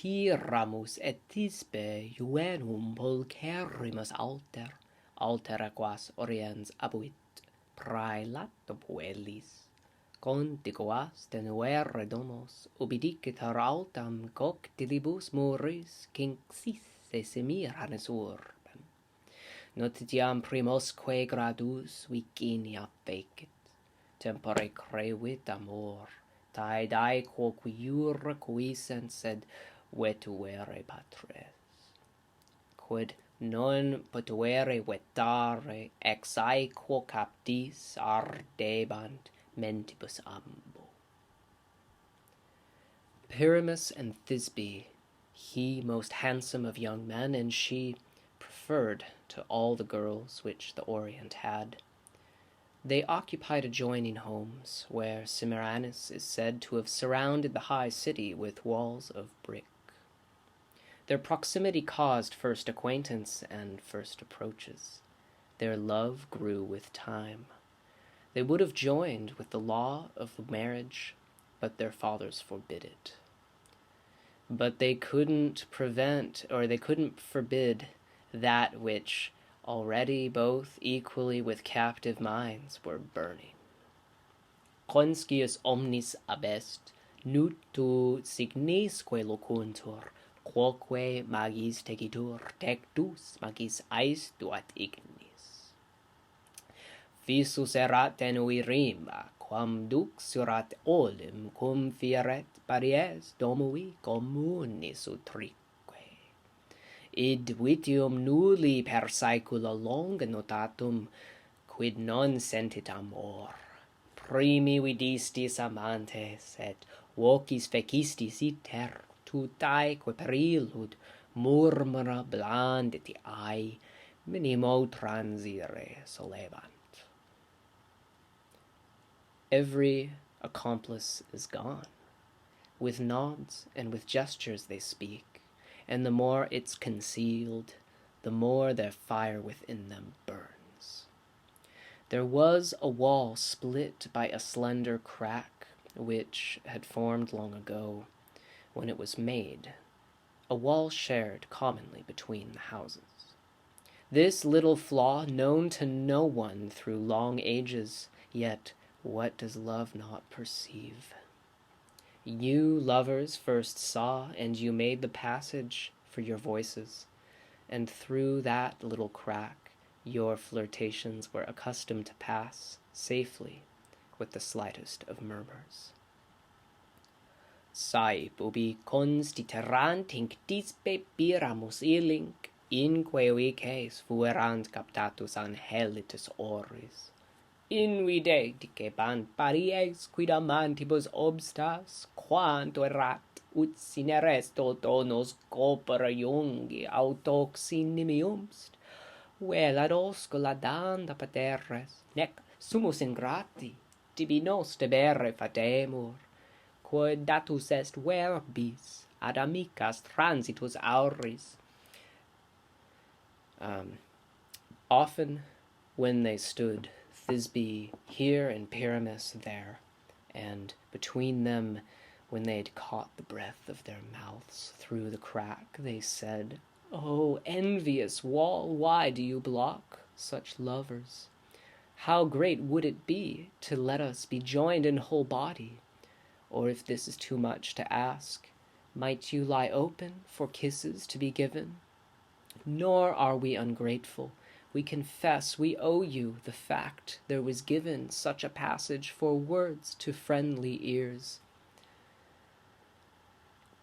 Pyramus et Thisbe juvenum pulcherimus altera quas oriens abuit, praelato puellis, contigoas tenuere domos, ubidicitor altam coctilibus muris, cinxisse semiranes urbem. Notitiam primosque gradus vicinia fecit, tempore crevit amor, taedae quoque iura quisent, sed vetuere patres. Quid non potuere vetare, ex aequo captis ardebant mentibus ambo. Pyramus and Thisbe, he most handsome of young men, and she preferred to all the girls which the Orient had. They occupied adjoining homes, where Semiramis is said to have surrounded the high city with walls of brick. Their proximity caused first acquaintance and first approaches. Their love grew with time. They would have joined with the law of marriage, but their fathers forbid it. But they couldn't forbid that which already both equally with captive minds were burning. Conscius omnis abest, nutu signisque locuntur, quoque magis tegitur, tectus magis aestuat ignis. Visus erat tenui rima, quam dux erat olim, cum fieret paries domui communis utrique. Id vitium nulli per saecula longa notatum, quid non sentit amor. Primi vidistis amantes, et vocis fecistis iter, tutaeque perilud murmura blanditi ai, minimo transire solevant. Every accomplice is gone. With nods and with gestures they speak, and the more it's concealed, the more their fire within them burns. There was a wall split by a slender crack, which had formed long ago, when it was made, a wall shared commonly between the houses. This little flaw known to no one through long ages, yet what does love not perceive? You lovers first saw, and you made the passage for your voices, and through that little crack your flirtations were accustomed to pass safely with the slightest of murmurs. Saip ubi constiterant hinc Thisbe Pyramus illinc, inque vices fuerant captatus angelitus oris. Invide dicebant paries quid amantibus obstas, quanto erat, ut sine resto tonos copera iungi autoxi nimiumst, vel ad oscula danda paterres, nec sumus ingrati, tibi nos debere fatemur, quod datus est verbis, ad amicas transitus auris. Often when they stood, Thisbe here and Pyramus there, and between them, when they had caught the breath of their mouths through the crack, they said, "O envious wall, why do you block such lovers? How great would it be to let us be joined in whole body? Or if this is too much to ask, might you lie open for kisses to be given? Nor are we ungrateful. We confess we owe you the fact there was given such a passage for words to friendly ears.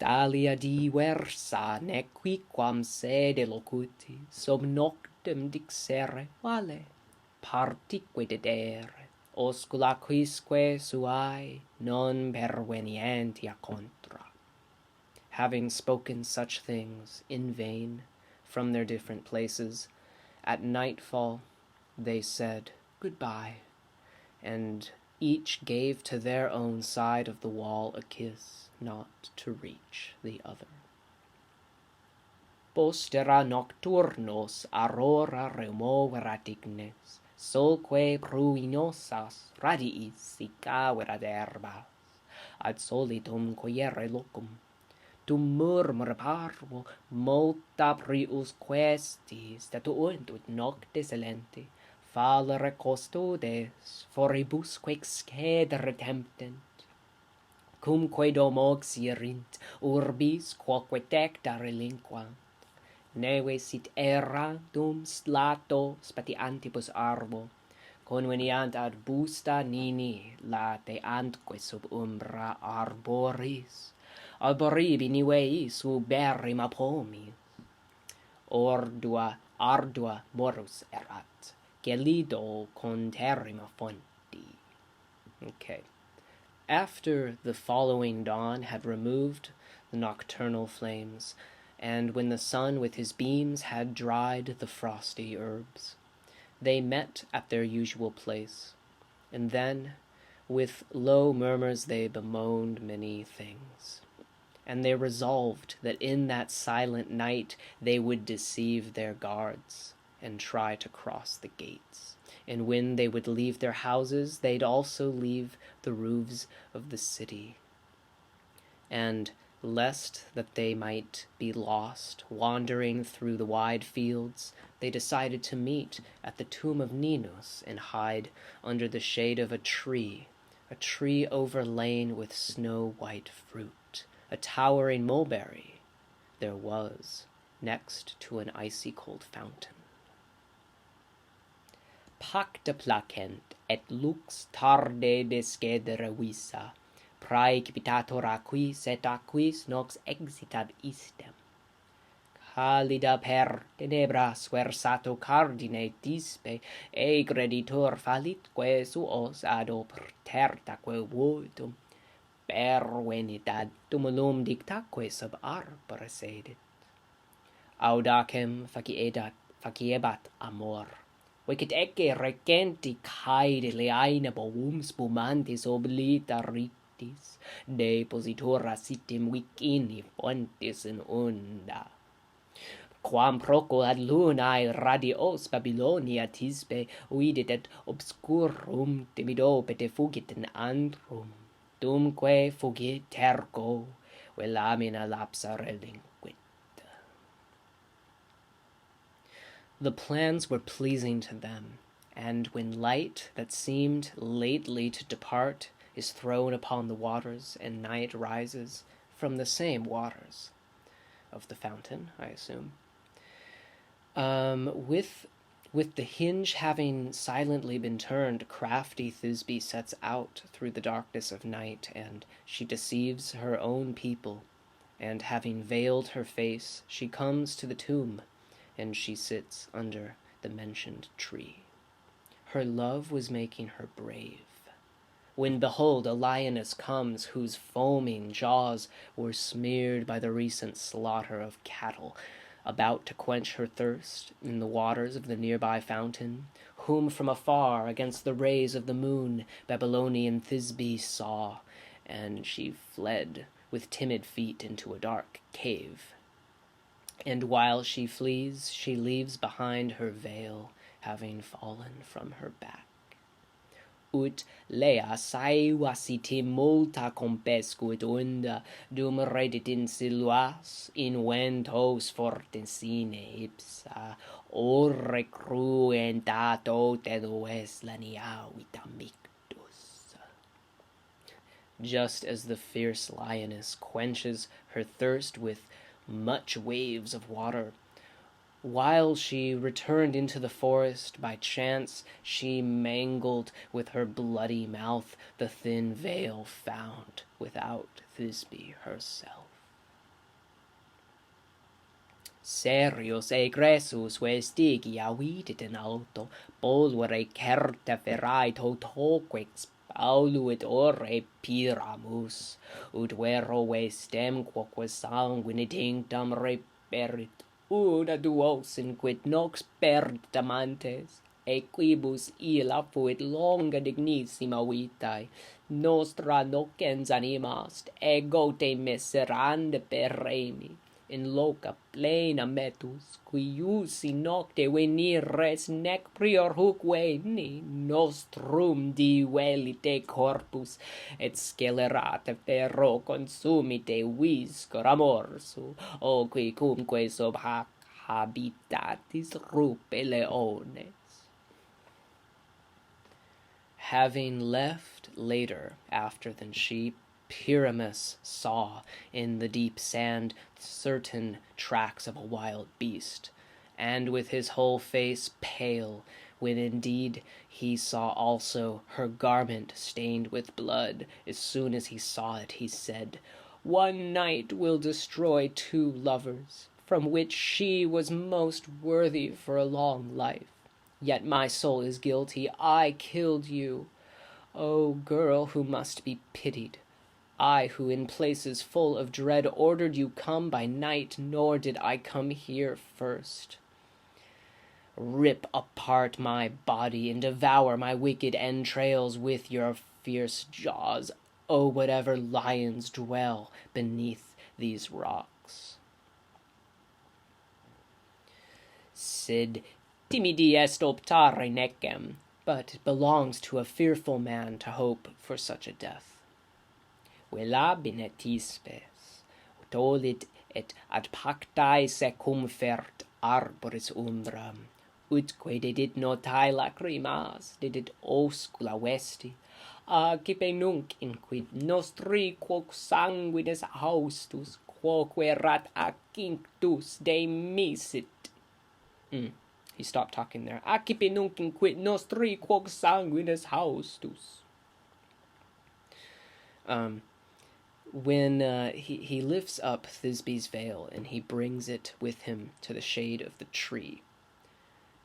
Talia diversa nequiquam sede locuti, sub noctem dixere, vale, partique dedere, oscula quisque suae non pervenientia contra. Having spoken such things in vain from their different places, at nightfall they said goodbye, and each gave to their own side of the wall a kiss, not to reach the other. Postera nocturnos aurora removerat ignes, solque pruinosas radiis sicaverat herbas, ad solitum coiere locum, factum murmur parvo, multa prius questi statuunt ut nocte silenti, fallere custodes, foribusque excedere temptent. Cumque domox ierint, urbis quoque tecta relinquant. Neve sit errantum slato spatiantibus arbo, conveniant ad busta nini late antque sub umbra arboris, arboribi niveis uberrima pomis. Ardua morus erat, gelido conterrima fonti. Okay. After the following dawn had removed the nocturnal flames, and when the sun with his beams had dried the frosty herbs, they met at their usual place, and then with low murmurs they bemoaned many things. And they resolved that in that silent night they would deceive their guards and try to cross the gates. And when they would leave their houses, they'd also leave the roofs of the city. And lest that they might be lost wandering through the wide fields, they decided to meet at the tomb of Ninus and hide under the shade of a tree overlain with snow-white fruit, a towering mulberry there was next to an icy-cold fountain. Pacta placent, et lux tarde descedere visa, praecipitator aquis et aquis nox exitat istem. Calida per tenebras versato cardine Thisbe, creditor falitque suos ad opertertaque votum, per venidad tumulum dictaque sub arbore sedit. Audacem faciebat amor, vicet ecce regenti caede leaina boum spumantis oblita rictis, depositura sitim vicini fontis in unda. Quam proco ad lunae radios Babylonia Thisbe vidit et obscurum timido pete fugit in antrum, dumque fugit tergo, velamina lapsa relinquit. The plans were pleasing to them, and when light that seemed lately to depart is thrown upon the waters, and night rises from the same waters of the fountain, I assume. With the hinge having silently been turned, crafty Thisbe sets out through the darkness of night, and she deceives her own people, and having veiled her face, she comes to the tomb, and she sits under the mentioned tree. Her love was making her brave, when behold a lioness comes, whose foaming jaws were smeared by the recent slaughter of cattle, about to quench her thirst in the waters of the nearby fountain, whom from afar against the rays of the moon Babylonian Thisbe saw, and she fled with timid feet into a dark cave. And while she flees, she leaves behind her veil, having fallen from her back. Ut lea saeva sitim multa compescuit unda, dum redit in siluas, in ventos fortensine ipsa, orre cruentato tedues laniavit amictus. Just as the fierce lioness quenches her thirst with much waves of water, while she returned into the forest, by chance she mangled with her bloody mouth the thin veil found without Thisbe herself. Serius egressus vestigia vidit in alto, polvere certa ferrae totoque pauluit ore Pyramus, ut vero vestem quoque sanguine tinctam reperit, una duos in quid nox perdamantes, equibus illa fuit longa dignissima vitae, nostra nocens animast, ego te miserande per remi, in loca plena metus, qui usi nocte venires nec prior huc veni, nostrum divelite corpus, et scelerate ferro consumite viscor amorsu, o qui cumque sub hac habitatis rupe leones. Having left later after than she, Pyramus saw in the deep sand certain tracks of a wild beast, and with his whole face pale, when indeed he saw also her garment stained with blood. As soon as he saw it, he said, "One night will destroy two lovers, from which she was most worthy for a long life. Yet my soul is guilty. I killed you, O girl who must be pitied. I, who in places full of dread ordered you come by night, nor did I come here first. Rip apart my body and devour my wicked entrails with your fierce jaws, O whatever lions dwell beneath these rocks. Sed timidi est optare necem, but it belongs to a fearful man to hope for such a death. Velabine Thisbes, ut olit et ad pactae secumfert arboris umbram, utque dedit notae lacrimas, dedit oscula vesti, accipe nunc inquid nostri quoc sanguinis haustus, quoque rat acinctus de misit. He stopped talking there. Accipe nunc inquid nostri quoc sanguinis haustus. When he lifts up Thisbe's veil and he brings it with him to the shade of the tree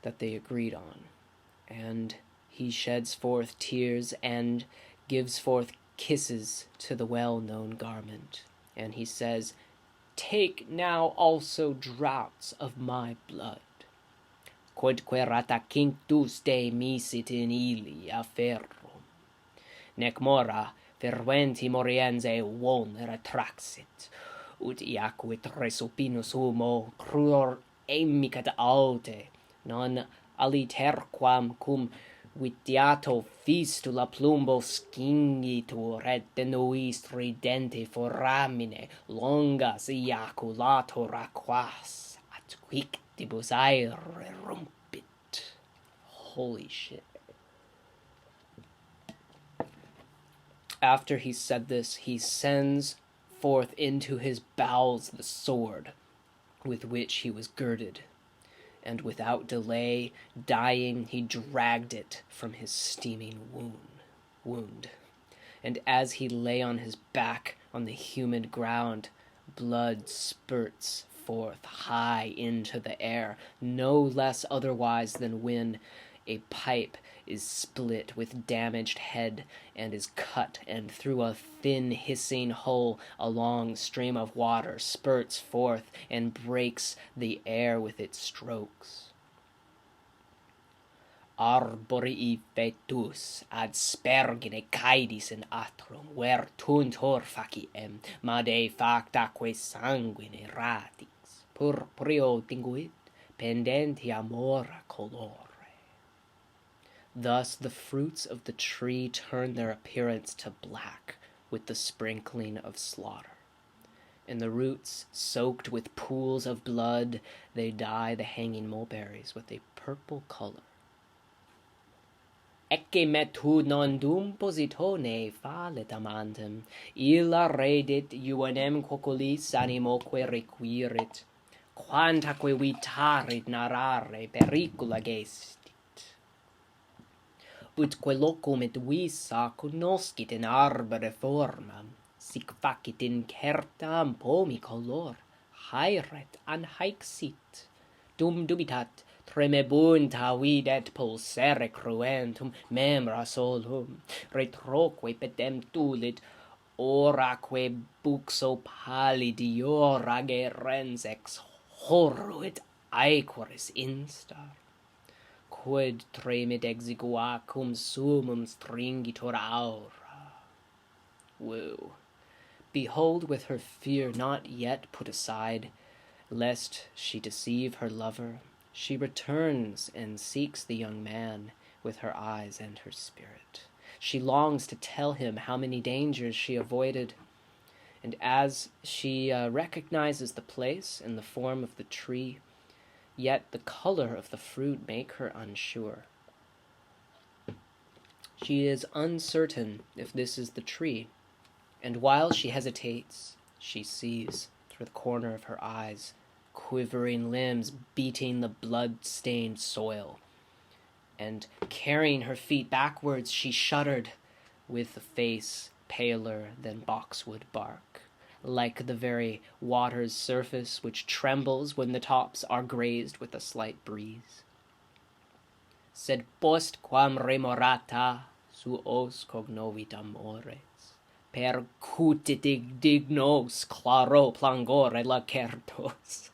that they agreed on, and he sheds forth tears and gives forth kisses to the well-known garment, and he says, "Take now also draughts of my blood. Quodque rata cinctus de misit in illi aferrum, nec mora ferventi moriense von retraxit, ut iacuit resupinus humo cruor emicat alte, non aliterquam cum vitiato fistula plumbo scingitur et denuis tridenti foramine longas iaculator aquas, at quictibus aere rumpit." Holy shit. After he said this, he sends forth into his bowels the sword with which he was girded, and without delay, dying, he dragged it from his steaming wound. And as he lay on his back on the humid ground, blood spurts forth high into the air, no less otherwise than when a pipe is split with damaged head and is cut, and through a thin hissing hole a long stream of water spurts forth and breaks the air with its strokes. Arborii fetus ad spergine caedis in atrum, vertuntur faciem, made factaque sanguine ratix, purpureo tinguit, pendenti amora colore. Thus the fruits of the tree turn their appearance to black with the sprinkling of slaughter, and the roots, soaked with pools of blood, they dye the hanging mulberries with a purple color. Ecce metu non dum positone falet amantem, illa redit juvenem coculis animoque requirit, quantaque vitarit narrare pericula gestit. Utque locum et visa conoscit in arbore formam, sic facit in certam pomi color, haeret an haexit, dum dubitat tremebunta videt pulsere cruentum memra solum, retroque petem tulit, oraque buxo pallidiora gerens ex horruit aequoris instar. Quid tremit exigua cum sumum stringitur aura. Woo. Behold, with her fear not yet put aside, Lest she deceive her lover, she returns and seeks the young man with her eyes and her spirit. She longs to tell him how many dangers she avoided, and as she recognizes the place and the form of the tree, yet the color of the fruit make her unsure. She is uncertain if this is the tree, and while she hesitates, she sees, through the corner of her eyes, quivering limbs beating the blood-stained soil, and carrying her feet backwards, she shuddered, with a face paler than boxwood bark, like the very water's surface which trembles when the tops are grazed with a slight breeze. Sed post quam remorata suos cognovit amores, percutit dignos claro plangore lacertos.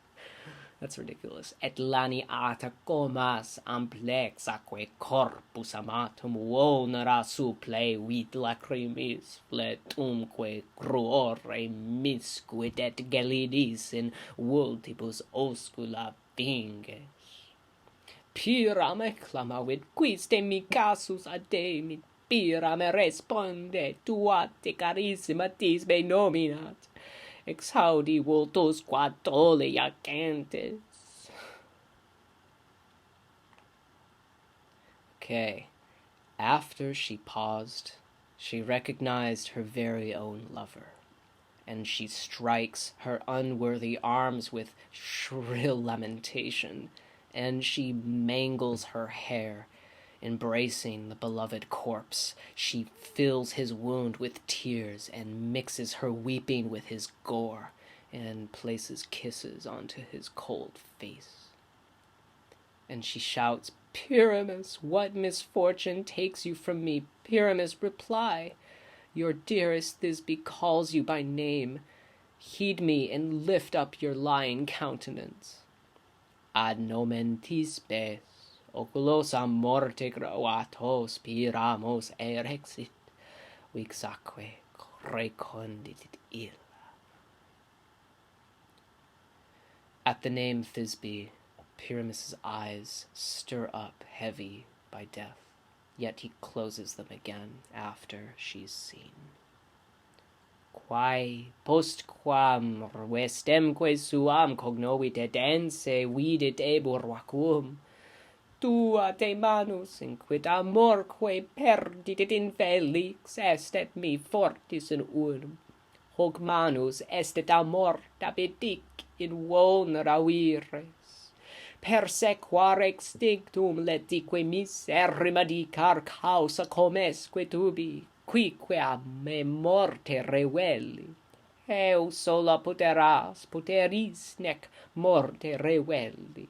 That's ridiculous. Et laniata comas amplexaque corpus amatum vonera supple vit lacrimis fletumque cruore miscuit et gelidis in vultibus oscula vinges. Pyrame clamavit quiste mi casus ademit, Pyrame responde, tuate carissima Thisbe nominat, exhaudi vultus quad tole jacentes. Okay, after she paused, she recognized her very own lover, and she strikes her unworthy arms with shrill lamentation, and she mangles her hair, embracing the beloved corpse. She fills his wound with tears and mixes her weeping with his gore and places kisses onto his cold face. And she shouts, Pyramus, what misfortune takes you from me? Pyramus, reply. Your dearest Thisbe calls you by name. Heed me and lift up your lying countenance. Ad nomen Thisbe, oculos a morte gravatos Pyramus erexit, vixaque recondit illa. At the name Thisbe, Pyramus's eyes stir up heavy by death, yet he closes them again after she's seen. Quae postquam vestemque suam cognovit et ense vidit ebur vacuum, tua te manus inquit amorque perdit et infelix est et mi fortis in unum, hoc manus est et amor tapetic in vonera vires, persequar extinctum letique miserrima dicar causa comesque tubi, quique a me morte revelli, heu sola puteris nec morte revelli.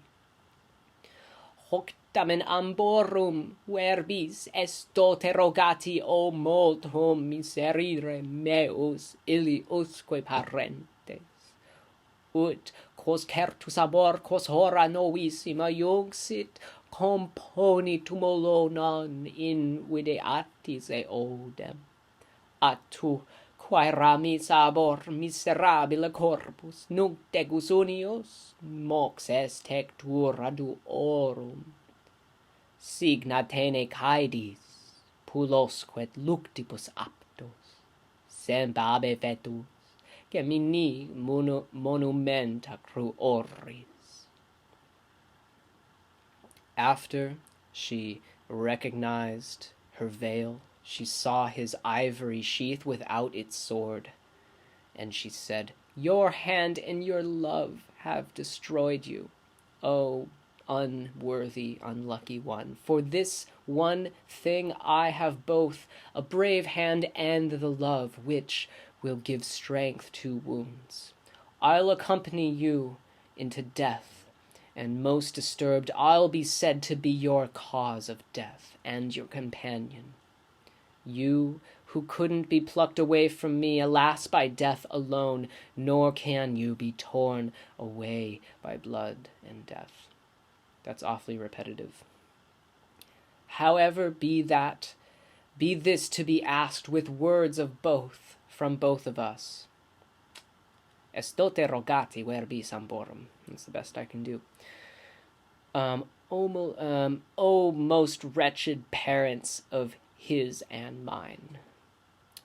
Hoc tamen amborum verbis est dote rogati o multum miserere meus illi usque parentes, ut quos certus amor quos hora novissima junxit componi tumulo non in videatis eodem, at tu quae ramis abor miserabile corpus nunc degus unius mox est hectura duorum, signa tene caedis pulosque et luctibus aptos semp abe fetus gemini monumenta cruoris. After she recognized her veil, she saw his ivory sheath without its sword, and she said, Your hand and your love have destroyed you, O unworthy, unlucky one. For this one thing I have both, a brave hand and the love which will give strength to wounds. I'll accompany you into death, and most disturbed I'll be said to be your cause of death and your companion. You who couldn't be plucked away from me, alas, by death alone, nor can you be torn away by blood and death. That's awfully repetitive. However, be this to be asked with words of both, from both of us. Estote rogati verbi samborum. That's the best I can do. O most wretched parents of his and mine,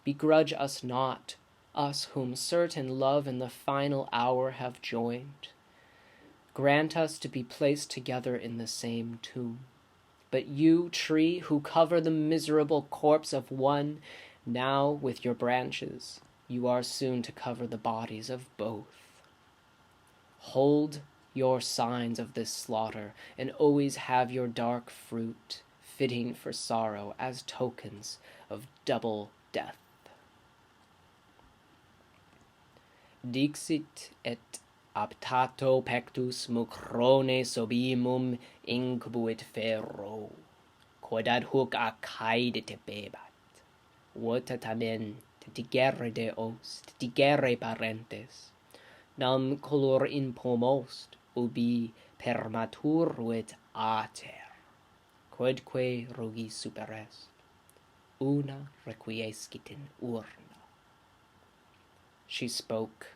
begrudge us not, us whom certain love in the final hour have joined. Grant us to be placed together in the same tomb. But you, tree, who cover the miserable corpse of one, now with your branches, you are soon to cover the bodies of both. Hold your signs of this slaughter, and always have your dark fruit, fitting for sorrow, as tokens of double death. Dixit et aptato pectus mucrone sobimum incubuit ferro, quodad huc accaedit bebat, vota tamen digere deos, digere parentes, nam color in pomost, ubi permaturuit ater, quodque rogi superest, una requiescit in urna. She spoke,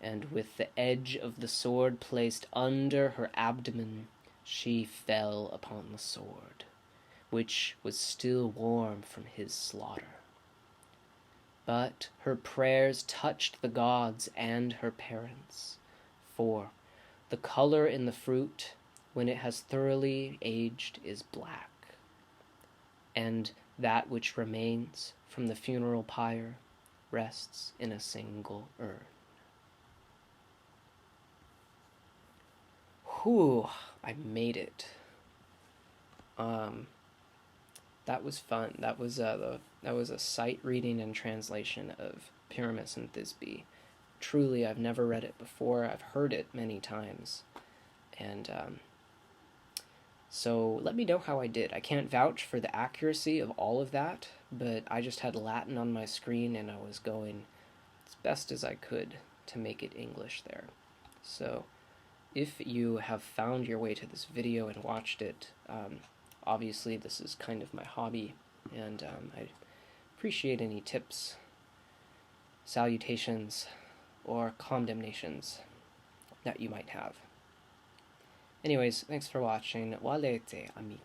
and with the edge of the sword placed under her abdomen, she fell upon the sword, which was still warm from his slaughter. But her prayers touched the gods and her parents, for the color in the fruit, when it has thoroughly aged, is black, and that which remains from the funeral pyre rests in a single urn. Whew, I made it. That was fun. That was a sight reading and translation of Pyramus and Thisbe. Truly, I've never read it before. I've heard it many times, and so let me know how I did. I can't vouch for the accuracy of all of that, but I just had Latin on my screen, and I was going as best as I could to make it English there. So if you have found your way to this video and watched it, obviously this is kind of my hobby, and I appreciate any tips, salutations, or condemnations that you might have. Anyways, thanks for watching. Valete, amici.